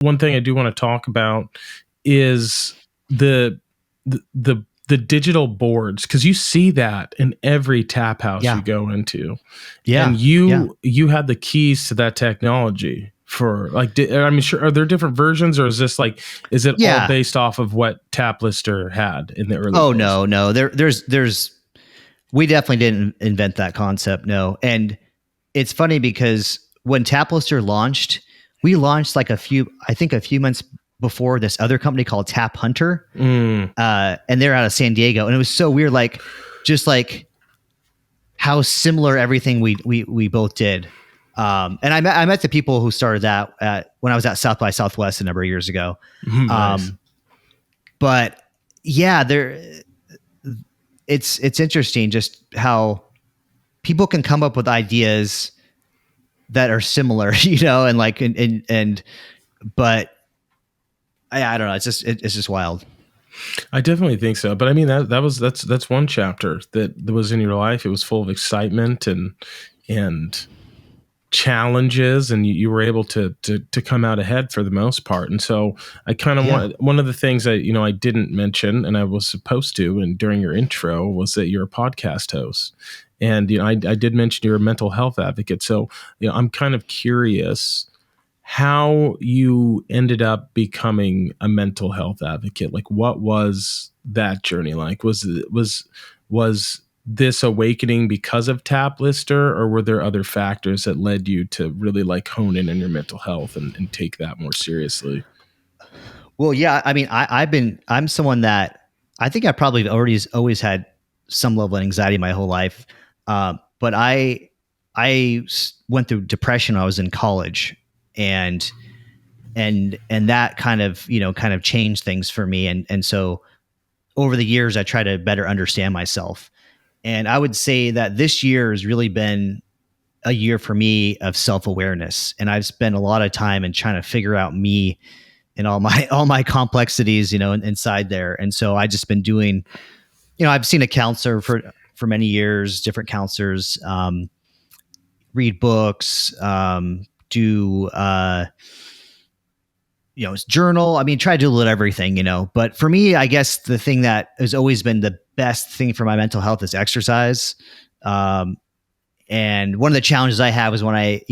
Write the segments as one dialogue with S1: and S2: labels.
S1: One thing I do want to talk about is the digital boards, because you see that in every tap house you go into. And you had the keys to that technology for like, I mean, sure, are there different versions, or is this like, is it all based off of what Tap Lister had in the early days?
S2: No. There's we definitely didn't invent that concept. No. And it's funny because when Tap Lister launched, we launched like a few months before this other company called Tap Hunter. And they're out of San Diego. And it was so weird, like just like how similar everything we both did. And I met the people who started that when I was at South by Southwest a number of years ago.
S1: Nice.
S2: But yeah, it's interesting just how people can come up with ideas that are similar, and like, but I don't know. It's just wild.
S1: I definitely think so. But I mean, that's one chapter that was in your life. It was full of excitement and challenges, and you were able to come out ahead for the most part. And so I kind of want, one of the things that, I didn't mention, and I was supposed to, and during your intro, was that you're a podcast host. And, I did mention you're a mental health advocate. So, I'm kind of curious how you ended up becoming a mental health advocate. Like, what was that journey like? Was this awakening because of Tap Lister, or were there other factors that led you to really like hone in on your mental health and take that more seriously?
S2: Well, yeah, I mean, I'm someone that I think I probably always had some level of anxiety my whole life. But I went through depression when I was in college, and that kind of changed things for me. And so over the years, I try to better understand myself. And I would say that this year has really been a year for me of self-awareness. And I've spent a lot of time in trying to figure out me and all my complexities, inside there. And so I just been doing, I've seen a counselor for many years, different counselors, read books, do, journal. I mean, try to do a little everything, but for me, I guess the thing that has always been the best thing for my mental health is exercise. And one of the challenges I have is when I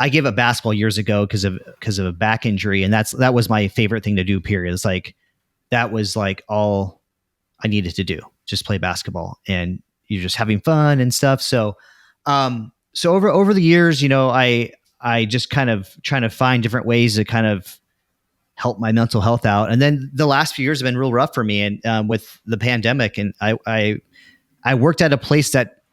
S2: gave up basketball years ago because of a back injury. And that was my favorite thing to do, period. It's like, that was like all I needed to do, just play basketball, and you're just having fun and stuff. So, over the years, I just kind of trying to find different ways to kind of help my mental health out. And then the last few years have been real rough for me, and with the pandemic. And I worked at a place that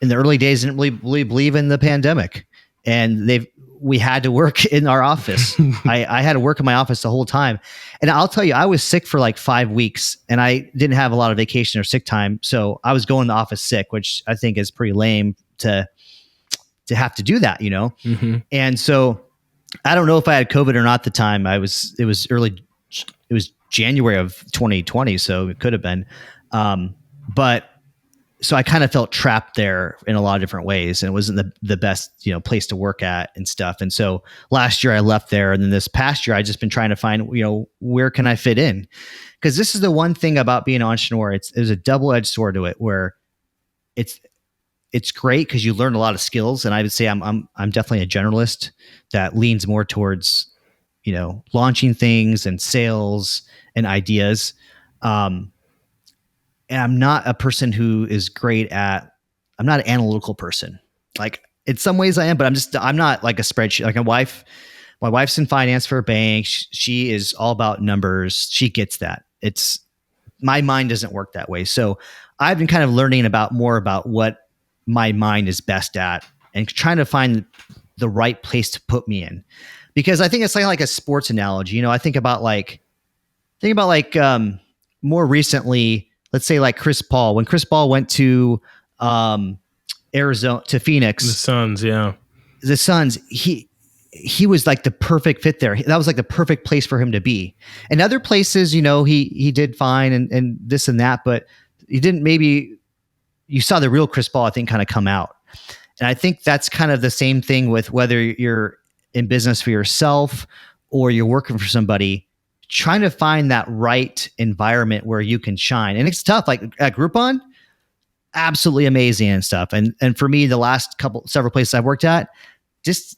S2: in the early days didn't really believe in the pandemic, and we had to work in our office. I had to work in my office the whole time. And I'll tell you, I was sick for like 5 weeks, and I didn't have a lot of vacation or sick time. So I was going to the office sick, which I think is pretty lame to have to do that,
S1: Mm-hmm.
S2: And so I don't know if I had COVID or not at the time. It was January of 2020. So it could have been. But so I kind of felt trapped there in a lot of different ways, and it wasn't the best, place to work at and stuff. And so last year I left there, and then this past year I just been trying to find, where can I fit in? Because this is the one thing about being an entrepreneur. There's a double-edged sword to it, where it's great because you learn a lot of skills. And I would say I'm definitely a generalist that leans more towards, launching things and sales and ideas. And I'm not a person who is great at, I'm not an analytical person. Like, in some ways I am, but I'm not like a spreadsheet. Like my wife's in finance for a bank. She is all about numbers. She gets that. My mind doesn't work that way. So I've been kind of learning more about what my mind is best at, and trying to find the right place to put me in. Because I think it's like a sports analogy. I think about more recently, let's say like Chris Paul. When Chris Paul went to Arizona, to Phoenix,
S1: the Suns,
S2: he was like the perfect fit there. That was like the perfect place for him to be. And other places, he did fine and this and that, but he didn't. Maybe you saw the real Chris Paul, I think, kind of come out. And I think that's kind of the same thing with whether you're in business for yourself or you're working for somebody, trying to find that right environment where you can shine. And it's tough. Like at Groupon, absolutely amazing and stuff. And for me, the last several places I've worked at, just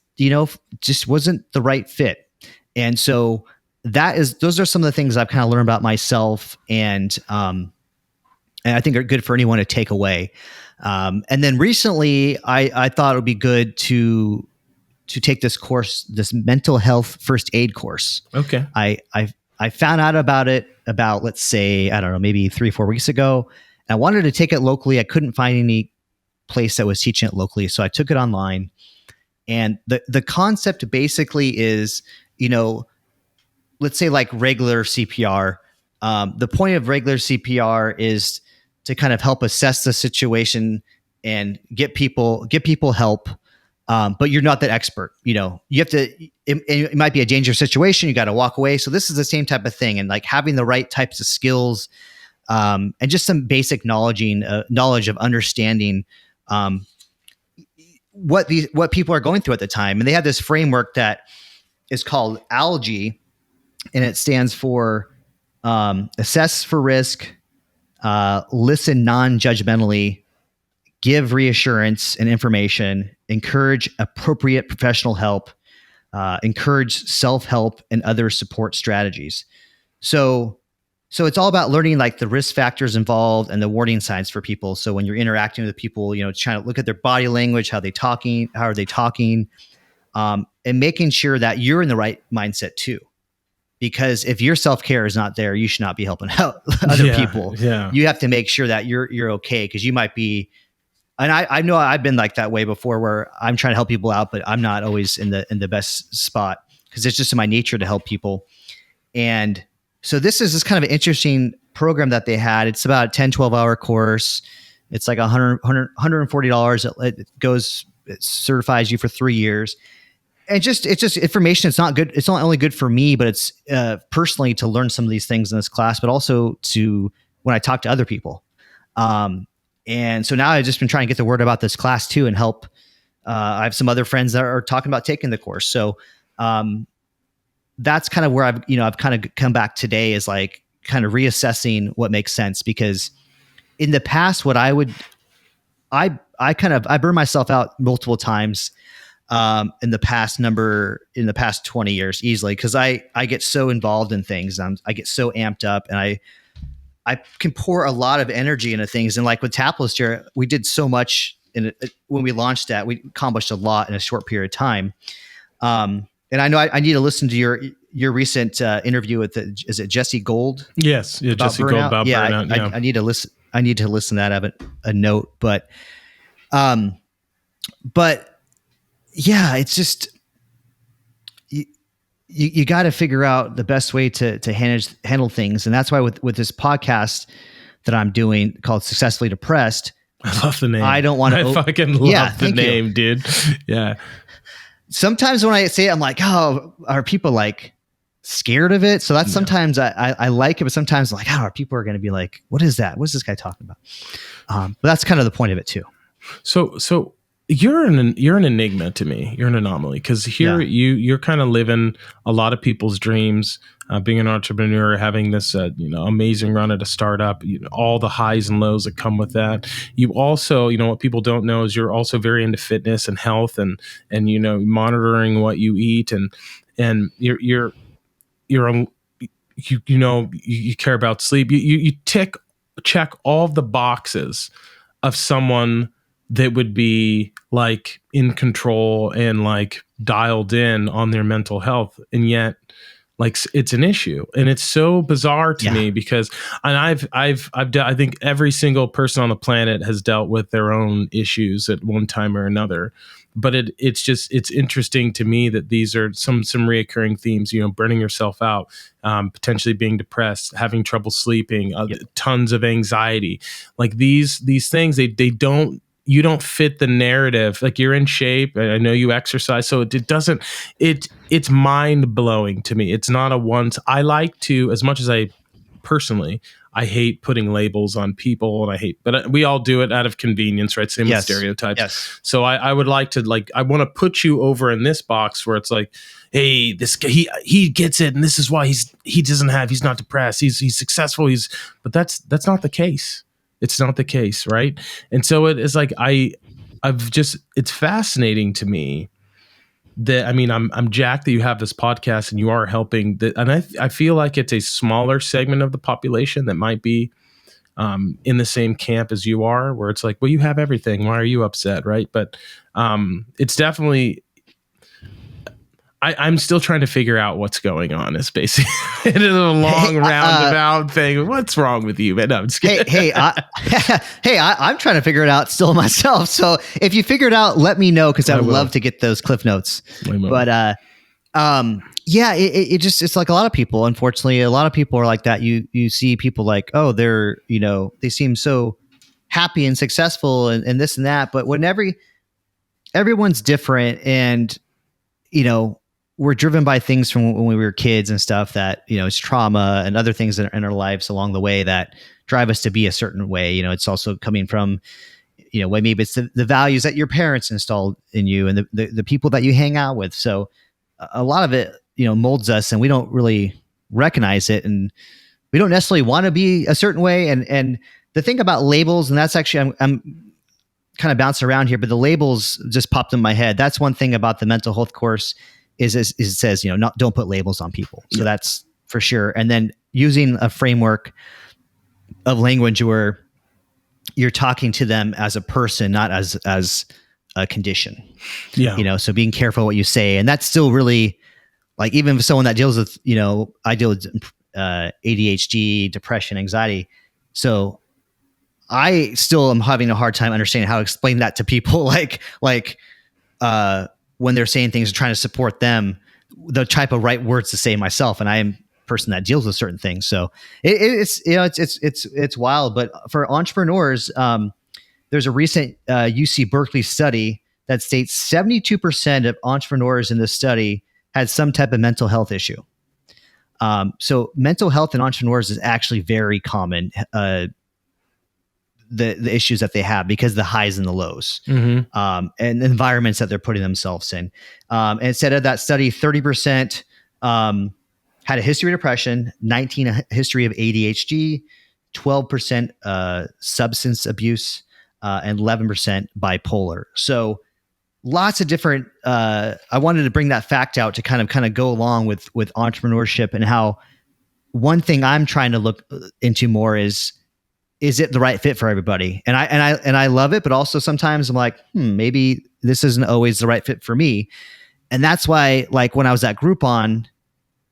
S2: just wasn't the right fit. And so those are some of the things I've kind of learned about myself, and I think are good for anyone to take away. And then recently, I thought it would be good to take this course, this mental health first aid course.
S1: Okay.
S2: I found out about it about, let's say, I don't know, maybe 3-4 weeks ago. I wanted to take it locally. I couldn't find any place that was teaching it locally, so I took it online. And the concept basically is, let's say like regular CPR. The point of regular CPR is to kind of help assess the situation and get people help. But you're not that expert. You have to. It might be a dangerous situation. You got to walk away. So this is the same type of thing, and like having the right types of skills, and just some basic knowledge of understanding what people are going through at the time. And they have this framework that is called ALGE, and it stands for assess for risk, listen non-judgmentally, give reassurance and information, encourage appropriate professional help, encourage self-help and other support strategies. So it's all about learning like the risk factors involved and the warning signs for people. So when you're interacting with people, trying to look at their body language, how are they talking, and making sure that you're in the right mindset too. Because if your self-care is not there, you should not be helping out other people.
S1: Yeah.
S2: You have to make sure that you're okay, because you might be. And I know I've been like that way before, where I'm trying to help people out, but I'm not always in the best spot, because it's just in my nature to help people. And so this is this kind of an interesting program that they had. It's about a 10, 12-hour course. It's like $140. It certifies you for 3 years. And it's just information. It's not good. It's not only good for me, but it's personally to learn some of these things in this class, but also to when I talk to other people. And so now I've just been trying to get the word about this class too, and help. I have some other friends that are talking about taking the course. So that's kind of where I've kind of come back today, is like kind of reassessing what makes sense. Because in the past, I burned myself out multiple times in the past 20 years easily, because I get so involved in things. I get so amped up, and I can pour a lot of energy into things. And like with Tapless here, we did so much when we launched that. We accomplished a lot in a short period of time. And I know I need to listen to your recent interview with is it Jesse Gold?
S1: Yes, yeah, Jesse Gold about burnout. Yeah.
S2: I need to listen. I need to listen to that. I have a note, but yeah, it's just you got to figure out the best way to handle things, and that's why with this podcast that I'm doing called Successfully Depressed.
S1: I love the name.
S2: I don't want to.
S1: I fucking love the name, dude. Yeah.
S2: Sometimes when I say it, I'm like, oh, are people like scared of it? So that's sometimes I like it, but sometimes I'm like, oh, people are going to be like, what is that? What's this guy talking about? But that's kind of the point of it too.
S1: So you're an enigma to me. You're an anomaly, because here you're kind of living a lot of people's dreams, being an entrepreneur, having this amazing run at a startup, all the highs and lows that come with that. You also, what people don't know is you're also very into fitness and health, and monitoring what you eat, and you care about sleep. You check all the boxes of someone that would be like in control and like dialed in on their mental health. And yet like it's an issue, and it's so bizarre to me, because I think every single person on the planet has dealt with their own issues at one time or another. But it's interesting to me that these are some reoccurring themes, burning yourself out, potentially being depressed, having trouble sleeping, tons of anxiety, like these things, you don't fit the narrative. Like, you're in shape, and I know you exercise, so it's mind blowing to me. It's not I like to, as much as I personally, I hate putting labels on people, and but we all do it out of convenience, right? Same with
S2: Yes.
S1: stereotypes.
S2: Yes.
S1: So I would like to, like, I want to put you over in this box where it's like, hey, this guy, he gets it, and this is why he's not depressed, he's successful, but that's not the case. It's not the case, right? And so it is like it's fascinating to me that, I mean, I'm jacked that you have this podcast and you are helping that, and I feel like it's a smaller segment of the population that might be in the same camp as you are, where it's like, well, you have everything, why are you upset, right? But it's definitely, I'm still trying to figure out what's going on. Is basically it is a long roundabout thing. What's wrong with you? But no, I'm just kidding.
S2: I'm trying to figure it out still myself. So if you figure it out, let me know, because I would love to get those cliff notes. But yeah, it's like a lot of people. Unfortunately, a lot of people are like that. You see people like, oh, they're, they seem so happy and successful and this and that. But when everyone's different, and we're driven by things from when we were kids and stuff that, it's trauma and other things in our lives along the way that drive us to be a certain way. It's also coming from, maybe it's the values that your parents installed in you and the people that you hang out with. So a lot of it, molds us, and we don't really recognize it, and we don't necessarily want to be a certain way. And the thing about labels, and that's actually, I'm kind of bouncing around here, but the labels just popped in my head. That's one thing about the mental health course is it says, don't put labels on people. So that's for sure. And then using a framework of language where you're talking to them as a person, not as a condition. Yeah. So being careful what you say. And that's still really, like, even for someone that deals with, I deal with ADHD, depression, anxiety. So I still am having a hard time understanding how to explain that to people, like when they're saying things and trying to support them, the type of right words to say myself. And I am a person that deals with certain things. So it's wild. But for entrepreneurs, there's a recent UC Berkeley study that states 72% of entrepreneurs in this study had some type of mental health issue. So mental health in entrepreneurs is actually very common. The issues that they have because of the highs and the lows, and the environments that they're putting themselves in. And it said of that study, 30% had a history of depression, 19% a history of ADHD, 12% substance abuse, and 11% bipolar. So lots of different. I wanted to bring that fact out to kind of go along with entrepreneurship, and how one thing I'm trying to look into more is it the right fit for everybody? And I love it, but also sometimes I'm like, maybe this isn't always the right fit for me. And that's why, like, when I was at Groupon,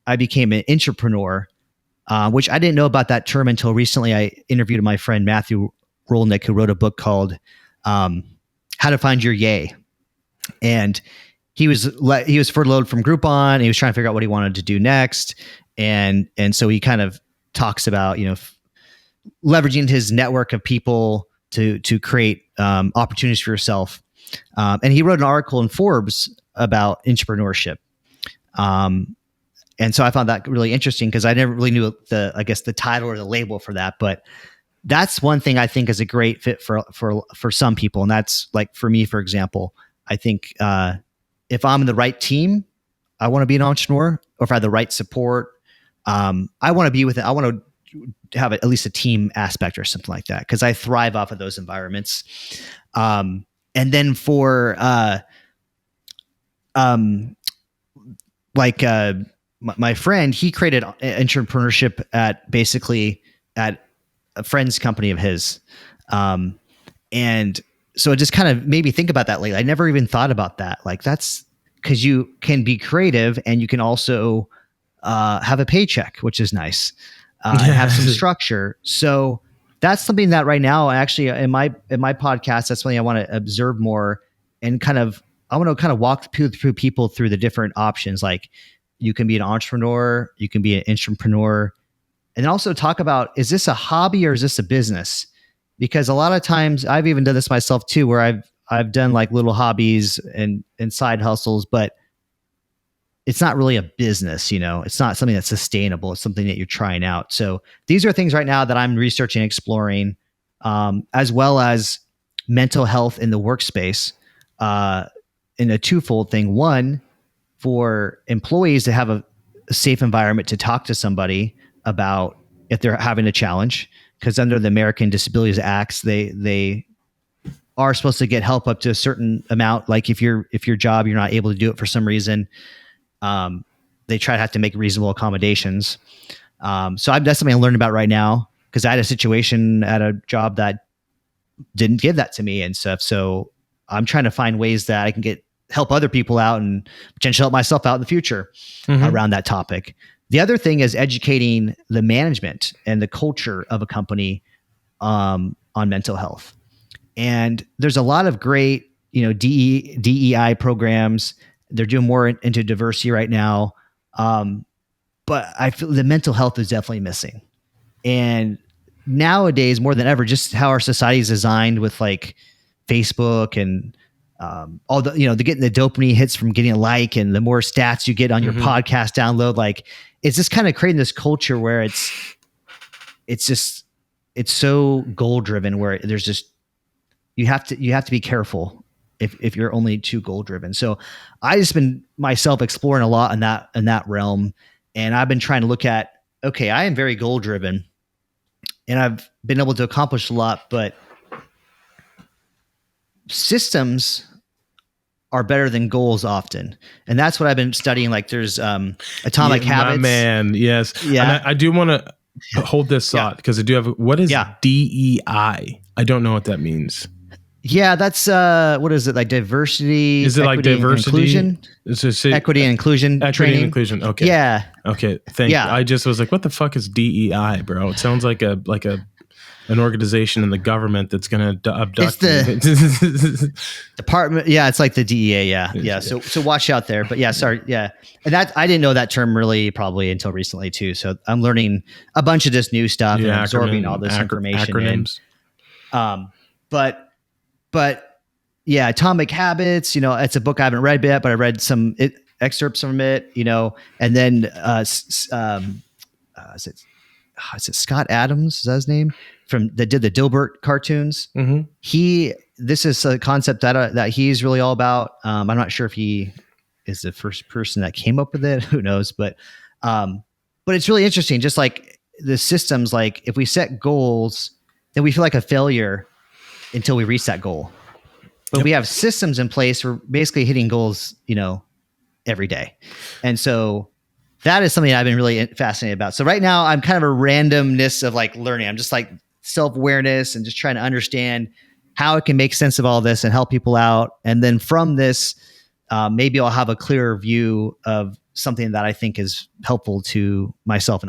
S2: I became an intrapreneur, which I didn't know about that term until recently. I interviewed my friend Matthew Rolnick, who wrote a book called How to Find Your Yay. And he was furloughed from Groupon, and he was trying to figure out what he wanted to do next. And so he kind of talks about, leveraging his network of people to create opportunities for yourself. And he wrote an article in Forbes about entrepreneurship. And so I found that really interesting, because I never really knew the title or the label for that. But that's one thing I think is a great fit for some people. And that's, like, for me, for example, I think if I'm in the right team, I want to be an entrepreneur, or if I have the right support, I want to be with it. I want to have at least a team aspect or something like that, because I thrive off of those environments. And then for my friend, he created entrepreneurship at a friend's company of his, and so it just kind of made me think about that lately. I never even thought about that. Like, that's because you can be creative and you can also have a paycheck, which is nice. And have some structure. So that's something that right now, actually, in my podcast, that's something I want to observe more, and I want to kind of walk through people through the different options. Like, you can be an entrepreneur, you can be an intrapreneur, and then also talk about, is this a hobby or is this a business? Because a lot of times, I've even done this myself too, where I've done like little hobbies and side hustles, but it's not really a business, it's not something that's sustainable. It's something that you're trying out. So these are things right now that I'm researching, exploring, as well as mental health in the workspace, in a twofold thing. One, for employees to have a safe environment to talk to somebody about if they're having a challenge, because under the American Disabilities Acts, they are supposed to get help up to a certain amount. Like if your job, you're not able to do it for some reason, they try to have to make reasonable accommodations. So that's something I'm learning about right now, because I had a situation at a job that didn't give that to me and stuff. So I'm trying to find ways that I can help other people out and potentially help myself out in the future around that topic. The other thing is educating the management and the culture of a company on mental health. And there's a lot of great, DEI programs. They're doing more into diversity right now. But I feel the mental health is definitely missing. And nowadays, more than ever, just how our society is designed with like Facebook and all the, they're getting the dopamine hits from getting a like, and the more stats you get on your podcast download, like it's just kind of creating this culture where it's so goal driven, where there's just, you have to be careful if you're only too goal driven. So I just been myself exploring a lot in that realm. And I've been trying to look at, okay, I am very goal driven and I've been able to accomplish a lot, but systems are better than goals often. And that's what I've been studying. Like there's Atomic Habits.
S1: My man, yes.
S2: Yeah.
S1: And I do want to hold this thought, because I do have, what is DEI? I don't know what that means.
S2: Yeah, that's what is it, like diversity?
S1: Is it like diversity,
S2: inclusion? Equity and inclusion.
S1: Equity and inclusion. Okay.
S2: Yeah.
S1: Okay. Thank you. I just was like, what the fuck is DEI, bro? It sounds like an organization in the government that's going to abduct.
S2: It's the department. Yeah, it's like the DEA. Yeah. So watch out there. But yeah, sorry. Yeah, and that I didn't know that term really probably until recently too. So I'm learning a bunch of this new stuff and absorbing all this information.
S1: Acronyms.
S2: But yeah, Atomic Habits, it's a book I haven't read yet, but I read some excerpts from it, and then is it Scott Adams? Is that his name? That did the Dilbert cartoons. Mm-hmm. This is a concept that he's really all about. I'm not sure if he is the first person that came up with it. Who knows? But it's really interesting. Just like the systems, like if we set goals, then we feel like a failure until we reach that goal. But we have systems in place for basically hitting goals, every day. And so that is something I've been really fascinated about. So right now I'm kind of a randomness of like learning. I'm just like self-awareness and just trying to understand how it can make sense of all this and help people out. And then from this, maybe I'll have a clearer view of something that I think is helpful to myself and others.